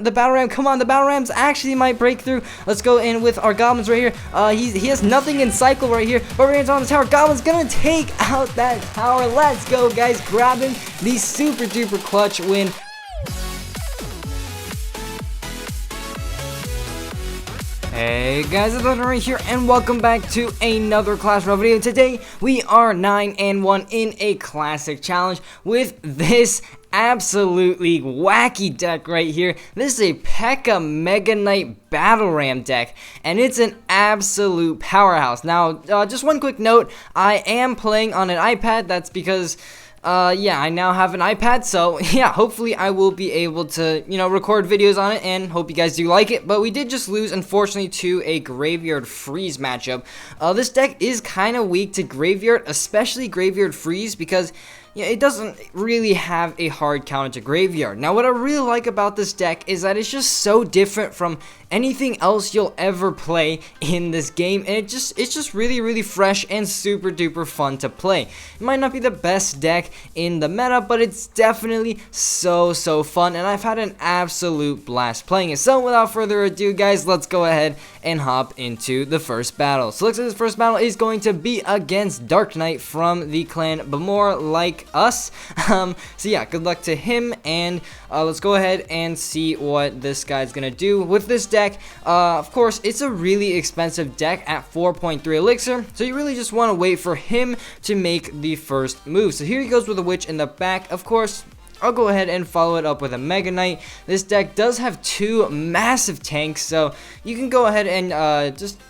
the Battle Ram. Come on, the Battle Rams actually might break through. Let's go in with our Goblins right here. He has nothing in cycle right here. Barbarian's on the tower. Goblin's gonna take out that tower. Let's go, guys. Grabbing the super duper clutch win. Hey guys, it's Legendaray here, and welcome back to another Clash Royale video. Today, we are 9-1 in a classic challenge with this absolutely wacky deck right here. This is a Pekka Mega Knight Battle Ram deck, and it's an absolute powerhouse. Now, just one quick note, I am playing on an iPad. That's because yeah, I now have an iPad, so yeah, hopefully I will be able to, record videos on it, and hope you guys do like it. But we did just lose, unfortunately, to a Graveyard Freeze matchup. This deck is kind of weak to Graveyard, especially Graveyard Freeze, because it doesn't really have a hard counter to Graveyard. Now, what I really like about this deck is that it's just so different from anything else you'll ever play in this game, and it's just really fresh and super duper fun to play. It might not be the best deck in the meta, but it's definitely so fun, and I've had an absolute blast playing it. So without further ado, guys, let's go ahead and hop into the first battle. So looks like this first battle is going to be against Dark Knight from the clan Bamor, like us. So yeah, good luck to him, and let's go ahead and see what this guy's gonna do with this deck. Of course, it's a really expensive deck at 4.3 elixir, so you really just want to wait for him to make the first move. So here he goes with a witch in the back. Of course, I'll go ahead and follow it up with a Mega Knight. This deck does have two massive tanks, so you can go ahead and just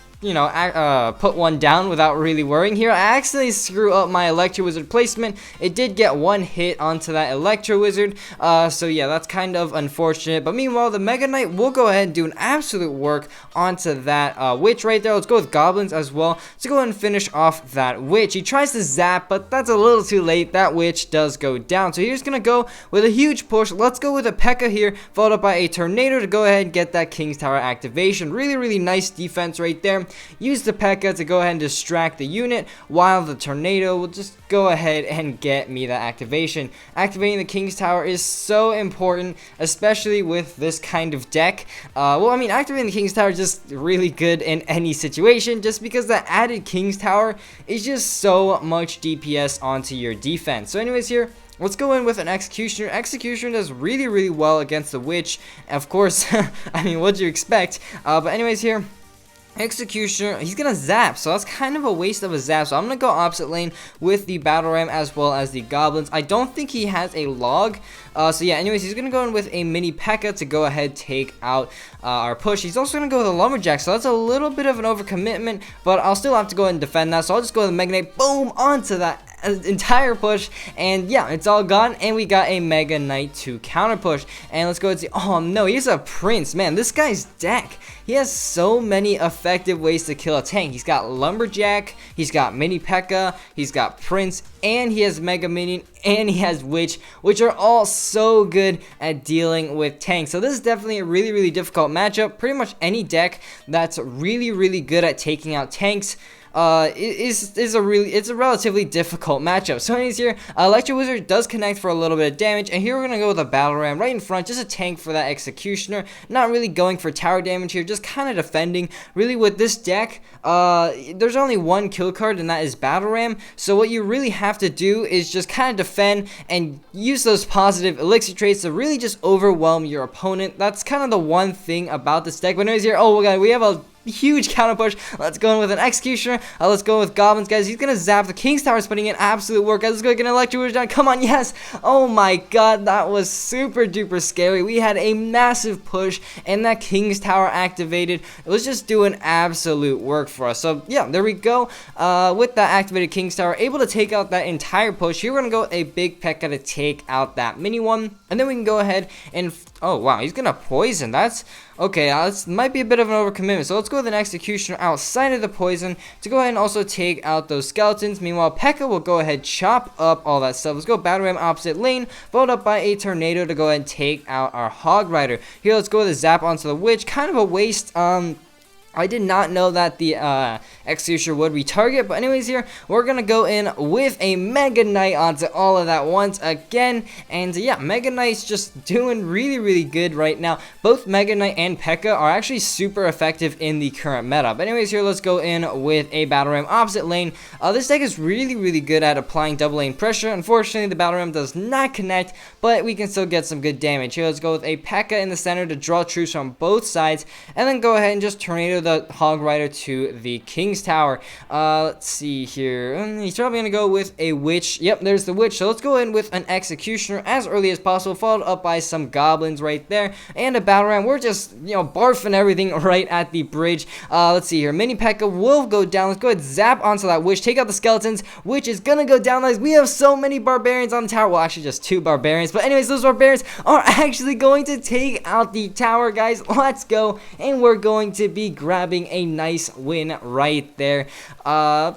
put one down without really worrying. Here, I accidentally screw up my Electro Wizard placement. It did get one hit onto that Electro Wizard, so yeah, that's kind of unfortunate. But meanwhile, the Mega Knight will go ahead and do an absolute work onto that Witch right there. Let's go with Goblins as well to go ahead and finish off that Witch. He tries to zap, but that's a little too late. That Witch does go down, so he's gonna go with a huge push. Let's go with a Pekka here, followed up by a Tornado to go ahead and get that King's Tower activation. Really nice defense right there. Use the Pekka to go ahead and distract the unit, while the Tornado will just go ahead and get me that activation. Activating the King's Tower is so important, especially with this kind of deck. Well, I mean, activating the King's Tower is just really good in any situation, just because the added King's Tower is just so much DPS onto your defense. So anyways, here, let's go in with an Executioner. Executioner does really well against the Witch. Of course, I mean, what'd you expect? But anyways, here, Executioner, he's gonna zap, so that's kind of a waste of a zap. So I'm gonna go opposite lane with the Battle Ram as well as the Goblins. I don't think he has a log, so yeah, anyways, he's gonna go in with a mini Pekka to go ahead take out our push. He's also gonna go with a Lumberjack, so that's a little bit of an overcommitment, but I'll still have to go ahead and defend that. So I'll just go with the Mega Knight, boom, onto that entire push, and yeah, it's all gone, and we got a Mega Knight to counter push. And let's go and see. Oh no, he's a Prince. Man, this guy's deck, he has so many effective ways to kill a tank. He's got Lumberjack, he's got Mini Pekka, he's got Prince, and he has Mega Minion, and he has Witch, which are all so good at dealing with tanks. So this is definitely a really difficult matchup. Pretty much any deck that's really good at taking out tanks it's a relatively difficult matchup. So anyways, here, Electro Wizard does connect for a little bit of damage, and here we're gonna go with a Battle Ram right in front, just a tank for that Executioner. Not really going for tower damage here, just kind of defending. Really, with this deck, there's only one kill card, and that is Battle Ram. So what you really have to do is just kind of defend and use those positive elixir traits to really just overwhelm your opponent. That's kind of the one thing about this deck. But anyways, here, oh my god, we have a huge counter push. Let's go in with an Executioner. Let's go with Goblins, guys. He's gonna zap the King's Tower, is putting in absolute work. Guys, let's go get an Electro Wizard down. Come on, yes. Oh my god, that was super duper scary. We had a massive push, and that King's Tower activated. It was just doing absolute work for us. So yeah, there we go. With that activated King's Tower, able to take out that entire push. Here we're gonna go with a big Pekka to take out that mini one, and then we can go ahead and oh wow, he's gonna poison. That's okay. This might be a bit of an overcommitment. So let's go with an Executioner outside of the poison to go ahead and also take out those skeletons. Meanwhile, Pekka will go ahead, chop up all that stuff. Let's go Battle Ram opposite lane, followed up by a Tornado to go ahead and take out our Hog Rider. Here, let's go with a zap onto the Witch. Kind of a waste. I did not know that the Executioner would retarget, but anyways here, we're going to go in with a Mega Knight onto all of that once again, and yeah, Mega Knight's just doing really good right now. Both Mega Knight and Pekka are actually super effective in the current meta, but anyways here, let's go in with a Battle Ram opposite lane. This deck is really good at applying double lane pressure. Unfortunately, the Battle Ram does not connect, but we can still get some good damage. Here, let's go with a Pekka in the center to draw troops from both sides, and then go ahead and just Tornado the Hog Rider to the King's Tower. Let's see here. He's probably going to go with a Witch. Yep, there's the Witch. So let's go in with an Executioner as early as possible, followed up by some Goblins right there, and a Battle Ram. We're just, barfing everything right at the bridge. Let's see here. Mini Pekka will go down. Let's go ahead and zap onto that Witch. Take out the Skeletons. Witch is going to go down. Guys, we have so many Barbarians on the tower. Well, actually just 2 Barbarians. But anyways, those Barbarians are actually going to take out the tower, guys. Let's go. And we're going to be grabbing a nice win right there.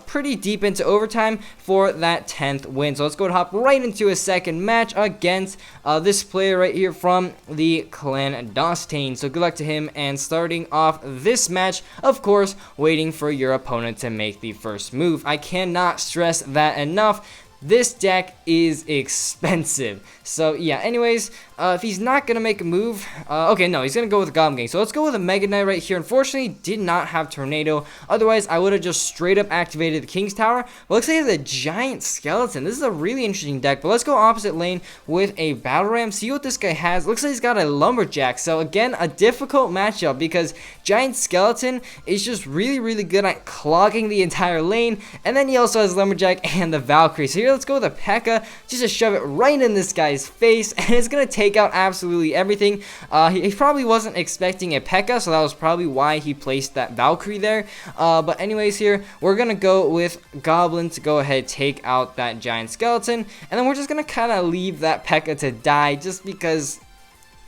Pretty deep into overtime for that 10th win. So let's go and hop right into a second match against this player right here from the Clan Dostane. So good luck to him, and starting off this match, of course, waiting for your opponent to make the first move. I cannot stress that enough. This deck is expensive. So yeah, anyways, if he's not gonna make a move, okay, no, he's gonna go with a Goblin Gang. So let's go with a Mega Knight right here. Unfortunately, did not have Tornado. Otherwise, I would have just straight up activated the King's Tower. But looks like he has a Giant Skeleton. This is a really interesting deck. But let's go opposite lane with a Battle Ram. See what this guy has. Looks like he's got a Lumberjack. So again, a difficult matchup because Giant Skeleton is just really good at clogging the entire lane. And then he also has Lumberjack and the Valkyrie. So here, let's go with a Pekka just to shove it right in this guy's face, and it's gonna take out absolutely everything. He probably wasn't expecting a Pekka, so that was probably why he placed that Valkyrie there. But anyways here, we're gonna go with Goblin to go ahead, take out that Giant Skeleton, and then we're just gonna kind of leave that Pekka to die just because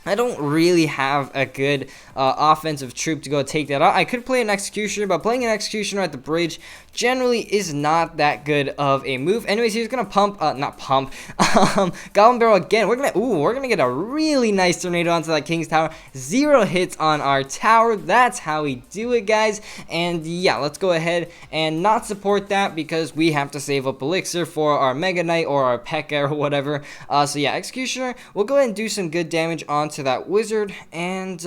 I don't really have a good offensive troop to go take that out. I could play an Executioner, but playing an Executioner at the bridge generally is not that good of a move. Anyways, he's gonna pump, Goblin Barrel again. We're gonna get a really nice Tornado onto that King's Tower. 0 hits on our tower. That's how we do it, guys. And yeah, let's go ahead and not support that because we have to save up Elixir for our Mega Knight or our Pekka or whatever. So yeah, Executioner, we'll go ahead and do some good damage onto that Wizard, and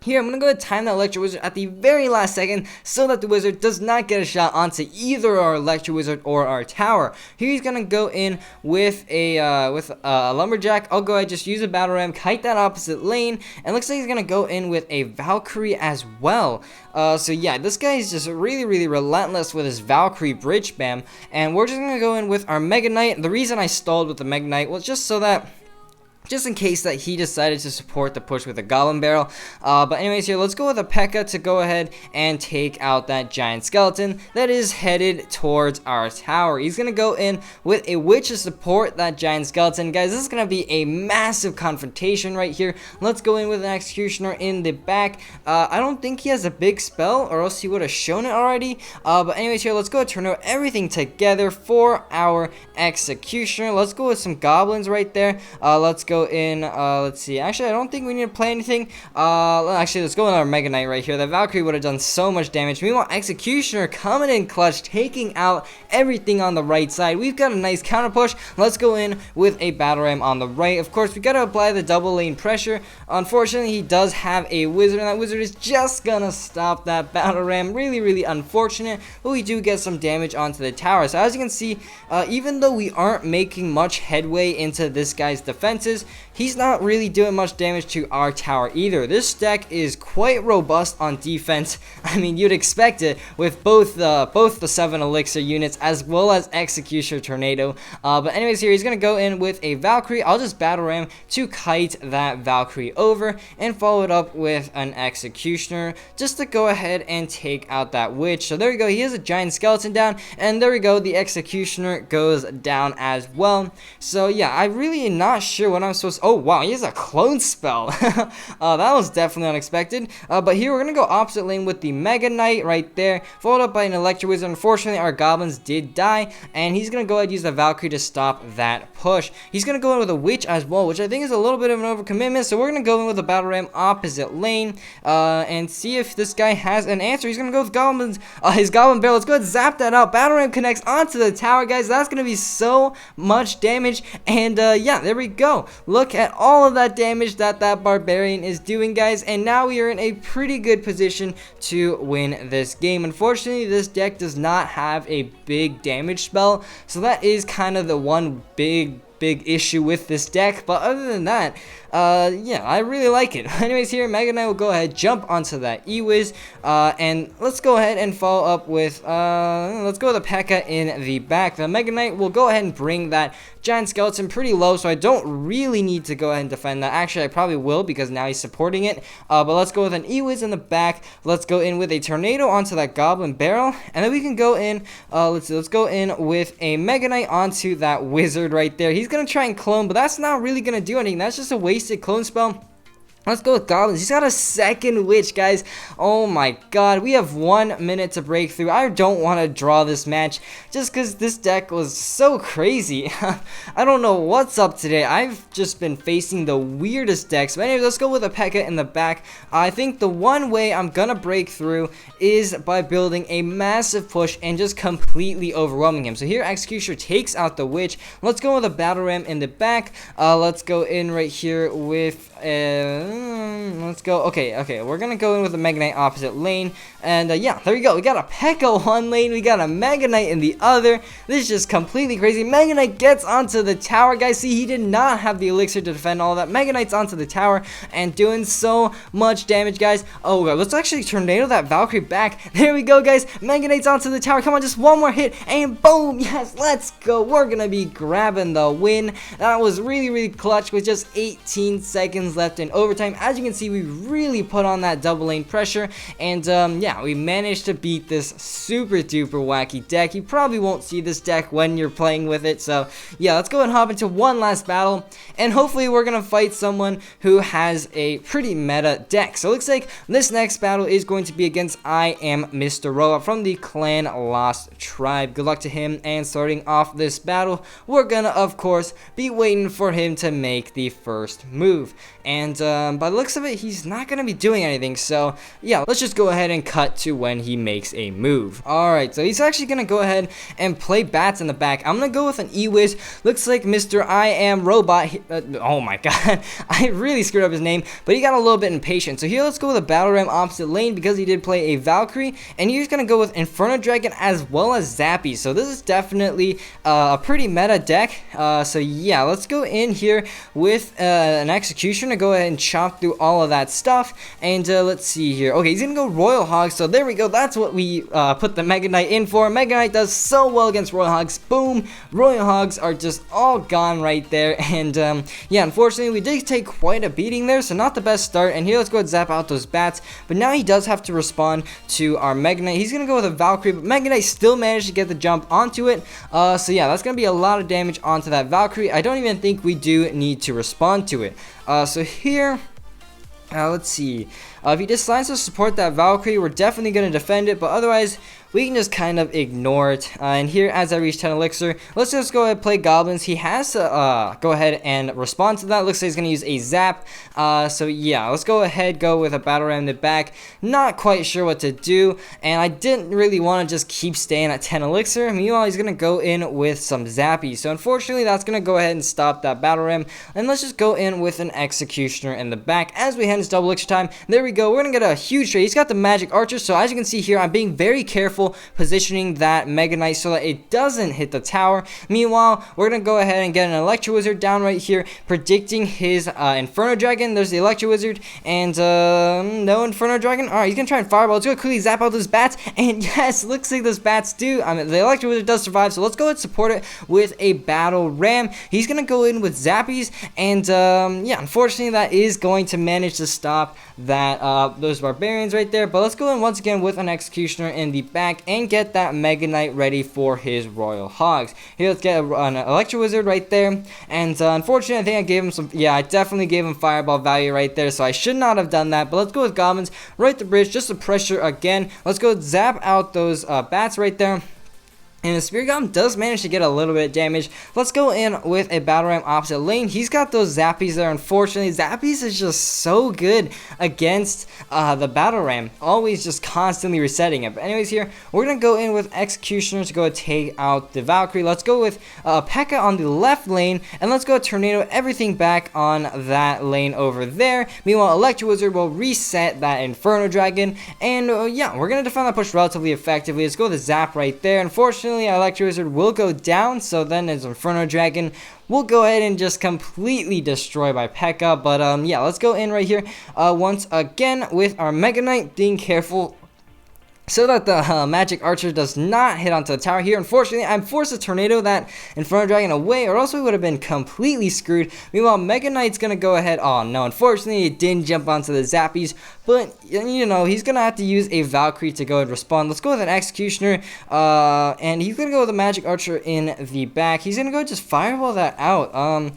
here, I'm going to go ahead and time that Electro Wizard at the very last second so that the Wizard does not get a shot onto either our Electro Wizard or our tower. Here he's going to go in with a Lumberjack. I'll go ahead and just use a Battle Ram, kite that opposite lane, and looks like he's going to go in with a Valkyrie as well. So yeah, this guy is just really relentless with his Valkyrie bridge spam, and we're just going to go in with our Mega Knight. The reason I stalled with the Mega Knight was just so that just in case that he decided to support the push with a Goblin Barrel. But anyways here, let's go with a Pekka to go ahead and take out that Giant Skeleton that is headed towards our tower. He's going to go in with a Witch to support that Giant Skeleton. Guys, this is going to be a massive confrontation right here. Let's go in with an Executioner in the back. I don't think he has a big spell, or else he would have shown it already. But anyways here, let's go turn everything together for our Executioner. Let's go with some Goblins right there. Let's go in, let's see, actually I don't think we need to play anything. Actually, let's go with our Mega Knight right here. The Valkyrie would have done so much damage. Meanwhile, Executioner coming in clutch, taking out everything on the right side. We've got a nice counter push. Let's go in with a Battle Ram on the right. Of course, we got to apply the double lane pressure. Unfortunately, he does have a Wizard, and that Wizard is just gonna stop that Battle Ram. Really unfortunate, but we do get some damage onto the tower. So as you can see, even though we aren't making much headway into this guy's defenses, he's not really doing much damage to our tower either. This deck is quite robust on defense. I mean, you'd expect it with both the 7 Elixir units as well as Executioner Tornado. But anyways, here he's gonna go in with a Valkyrie. I'll just Battle Ram to kite that Valkyrie over and follow it up with an Executioner just to go ahead and take out that Witch. So there we go. He has a Giant Skeleton down, and there we go. The Executioner goes down as well. So yeah, I really am not sure what I'm supposed to... Oh, wow, he has a clone spell. That was definitely unexpected. But here we're going to go opposite lane with the Mega Knight right there, followed up by an Electro Wizard. Unfortunately, our goblins did die, and he's going to go ahead and use the Valkyrie to stop that push. He's going to go in with a Witch as well, which I think is a little bit of an overcommitment, so we're going to go in with a Battle Ram opposite lane, and see if this guy has an answer. He's going to go with goblins, his Goblin Barrel. Let's go ahead and zap that out. Battle Ram connects onto the tower, guys. That's going to be so much damage, and yeah, there we go. Look at all of that damage that Barbarian is doing, guys, and now we are in a pretty good position to win this game. Unfortunately, this deck does not have a big damage spell, so that is kind of the one big issue with this deck, but other than that, yeah, I really like it. Anyways, here Mega Knight will go ahead, jump onto that E-Wiz, and let's go ahead and follow up with, let's go with a Pekka in the back. The Mega Knight will go ahead and bring that Giant Skeleton pretty low, so I don't really need to go ahead and defend that. Actually, I probably will, because now he's supporting it, but let's go with an E-Wiz in the back. Let's go in with a Tornado onto that Goblin Barrel, and then we can go in, let's go in with a Mega Knight onto that Wizard right there. He's gonna try and clone, but that's not really gonna do anything. That's just a wasted clone spell. Let's go with goblins. He's got a second witch, guys. Oh my god. We have 1 minute to break through. I don't want to draw this match just because this deck was so crazy. I don't know what's up today. I've just been facing the weirdest decks. But anyway, let's go with a Pekka in the back. I think the one way I'm going to break through is by building a massive push and just completely overwhelming him. So here, Executioner takes out the witch. Let's go with a Battle Ram in the back. Let's go in right here with... let's go. Okay, we're gonna go in with a Mega Knight opposite lane, and yeah, there we go. We got a Pekka one lane, we got a Mega Knight in the other. This is just completely crazy. Mega Knight gets onto the tower, guys. See, he did not have the elixir to defend all that. Mega Knight's onto the tower and doing so much damage, guys. Oh god, let's actually tornado that Valkyrie back. There we go, guys. Mega Knight's onto the tower. Come on, just one more hit, and boom. Yes, let's go. We're gonna be grabbing the win. That was really clutch with just 18 seconds left in overtime. As you can see, we really put on that double lane pressure, and yeah, we managed to beat this super duper wacky deck. You probably won't see this deck when you're playing with it, so yeah, let's go and hop into one last battle, and hopefully we're gonna fight someone who has a pretty meta deck. So it looks like this next battle is going to be against I Am Mr. Robot from the Clan Lost Tribe. Good luck to him, and starting off this battle, we're gonna of course be waiting for him to make the first move, and by the looks of it, he's not gonna be doing anything. So yeah, let's just go ahead and cut to when he makes a move. Alright, so he's actually gonna go ahead and play bats in the back. I'm gonna go with an E-Wiz. Looks like Mr. I Am Robot, oh my god, I really screwed up his name, but he got a little bit impatient. So here, let's go with a Battle Ram opposite lane because he did play a Valkyrie, and he's gonna go with Inferno Dragon as well as Zappy. So this is definitely a pretty meta deck. So yeah, let's go in here with an Executioner to go ahead and chop through all of that stuff, and let's see here. Okay, he's gonna go Royal Hogs, so there we go. That's what we put the Mega Knight in for. Mega Knight does so well against Royal Hogs. Boom, Royal Hogs are just all gone right there, and yeah, unfortunately we did take quite a beating there, so not the best start. And here, let's go ahead and zap out those bats, but now he does have to respond to our Mega Knight. He's gonna go with a Valkyrie, but Mega Knight still managed to get the jump onto it, so yeah, that's gonna be a lot of damage onto that Valkyrie. I don't even think we do need to respond to it. So here, let's see. If he decides to support that Valkyrie, we're definitely going to defend it, but otherwise, we can just kind of ignore it. And here, as I reach 10 elixir, let's just go ahead and play goblins. He has to go ahead and respond to that. Looks like he's going to use a zap. So yeah, let's go ahead, go with a Battle Ram in the back. Not quite sure what to do, and I didn't really want to just keep staying at 10 elixir. Meanwhile, he's going to go in with some zappy. So unfortunately, that's going to go ahead and stop that Battle Ram. And let's just go in with an Executioner in the back as we head into double elixir time. There we go. We're going to get a huge trade. He's got the Magic Archer, so as you can see here, I'm being very careful positioning that Mega Knight so that it doesn't hit the tower. Meanwhile, we're going to go ahead and get an Electro Wizard down right here, predicting his Inferno Dragon. There's the Electro Wizard, and no Inferno Dragon. Alright, he's going to try and Fireball. Let's go quickly zap out those bats, and yes, looks like those bats do. I mean, the Electro Wizard does survive, so let's go ahead and support it with a Battle Ram. He's going to go in with Zappies, and yeah, unfortunately, that is going to manage to stop that those Barbarians right there. But let's go in once again with an Executioner in the back. back and get that Mega Knight ready for his Royal Hogs. Here, let's get an Electro Wizard right there. And unfortunately, I think I gave him some... Yeah, I definitely gave him Fireball value right there, so I should not have done that. But let's go with Goblins right the bridge, just to pressure again. Let's go zap out those bats right there. And the Spirit Goblin does manage to get a little bit of damage. Let's go in with a Battle Ram opposite lane. He's got those Zappies there. Unfortunately, Zappies is just so good against the Battle Ram. Always just constantly resetting it. But anyways, here, we're going to go in with Executioner to go take out the Valkyrie. Let's go with Pekka on the left lane. And let's go Tornado everything back on that lane over there. Meanwhile, Electro Wizard will reset that Inferno Dragon. And yeah, we're going to defend that push relatively effectively. Let's go with the Zap right there. Unfortunately, our Electro Wizard will go down, so then his Inferno Dragon will go ahead and just completely destroy by Pekka. But yeah, let's go in right here once again with our Mega Knight, being careful so that the Magic Archer does not hit onto the tower here. Unfortunately, I'm forced to Tornado that Inferno Dragon away, or else we would have been completely screwed. Meanwhile, Mega Knight's going to go ahead. Oh, no, unfortunately, it didn't jump onto the Zappies, but, you know, he's going to have to use a Valkyrie to go and respond. Let's go with an Executioner, and he's going to go with a Magic Archer in the back. He's going to go just Fireball that out.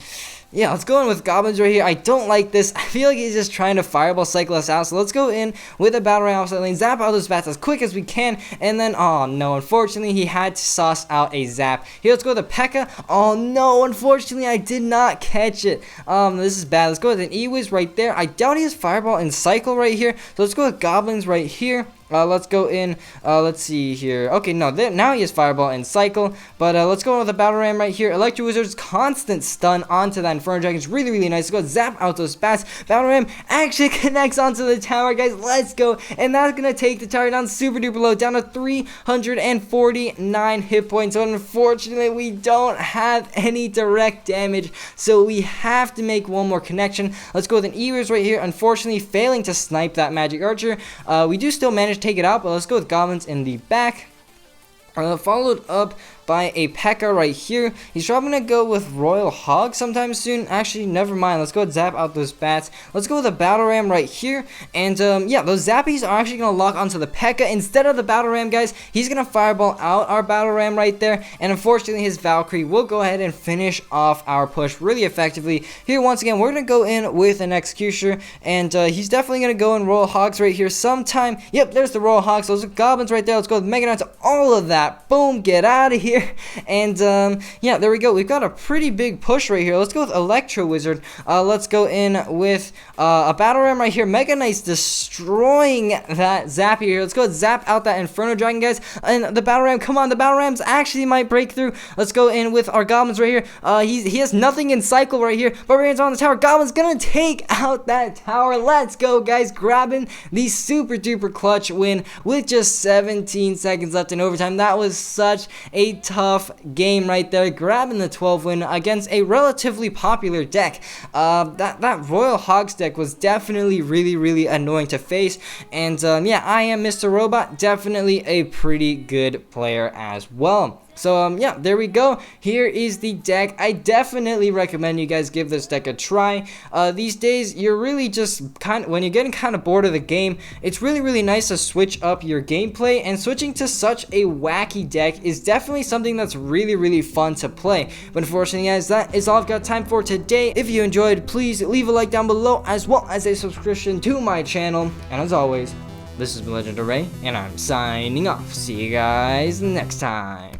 Yeah, let's go in with Goblins right here. I don't like this. I feel like he's just trying to Fireball cycle us out. So let's go in with a Battle Ram outside lane. Zap out those bats as quick as we can. And then, oh no, unfortunately, he had to sauce out a Zap. Here, let's go with a Pekka. Oh no, unfortunately, I did not catch it. This is bad. Let's go with an E-Wiz right there. I doubt he has Fireball and Cycle right here. So let's go with Goblins right here. Let's go in, let's see here. Okay, no, now he has Fireball and Cycle, but let's go with the Battle Ram right here. Electro Wizard's constant stun onto that Inferno Dragon is really, really nice. Let's go zap out those bats. Battle Ram actually connects onto the tower, guys. Let's go, and that's going to take the tower down super duper low, down to 349 hit points. So unfortunately, we don't have any direct damage, so we have to make one more connection. Let's go with an E-Wiz right here. Unfortunately, failing to snipe that Magic Archer. We do still manage to take it out, but let's go with Goblins in the back. Followed up by a Pekka right here. He's probably going to go with Royal Hog sometime soon. Actually, never mind. Let's go zap out those bats. Let's go with a Battle Ram right here. And yeah, those Zappies are actually going to lock onto the Pekka instead of the Battle Ram, guys. He's going to Fireball out our Battle Ram right there. And unfortunately, his Valkyrie will go ahead and finish off our push really effectively. Here, once again, we're going to go in with an Executioner. And he's definitely going to go in Royal Hogs right here sometime. Yep, there's the Royal Hogs. Those are Goblins right there. Let's go with Mega Knight to all of that. Boom, get out of here. And yeah, there we go. We've got a pretty big push right here. Let's go with Electro Wizard. Let's go in with a Battle Ram right here. Mega Knight's destroying that Zappy here. Let's go zap out that Inferno Dragon, guys. And the Battle Ram, come on, the Battle Rams actually might break through. Let's go in with our Goblins right here. He has nothing in Cycle right here. Barbarian's on the tower. Goblin's gonna take out that tower. Let's go, guys. Grabbing the super duper clutch win with just 17 seconds left in overtime. That was such a tough game right there, grabbing the 12 win against a relatively popular deck. That Royal Hogs deck was definitely really annoying to face, and yeah, I am Mr. Robot, definitely a pretty good player as well. So yeah, there we go. Here is the deck. I definitely recommend you guys give this deck a try. These days, you're really just when you're getting kind of bored of the game, it's really nice to switch up your gameplay, and switching to such a wacky deck is definitely something that's really fun to play. But unfortunately, guys, that is all I've got time for today. If you enjoyed, please leave a like down below, as well as a subscription to my channel. And as always, this has been Legendaray, and I'm signing off. See you guys next time.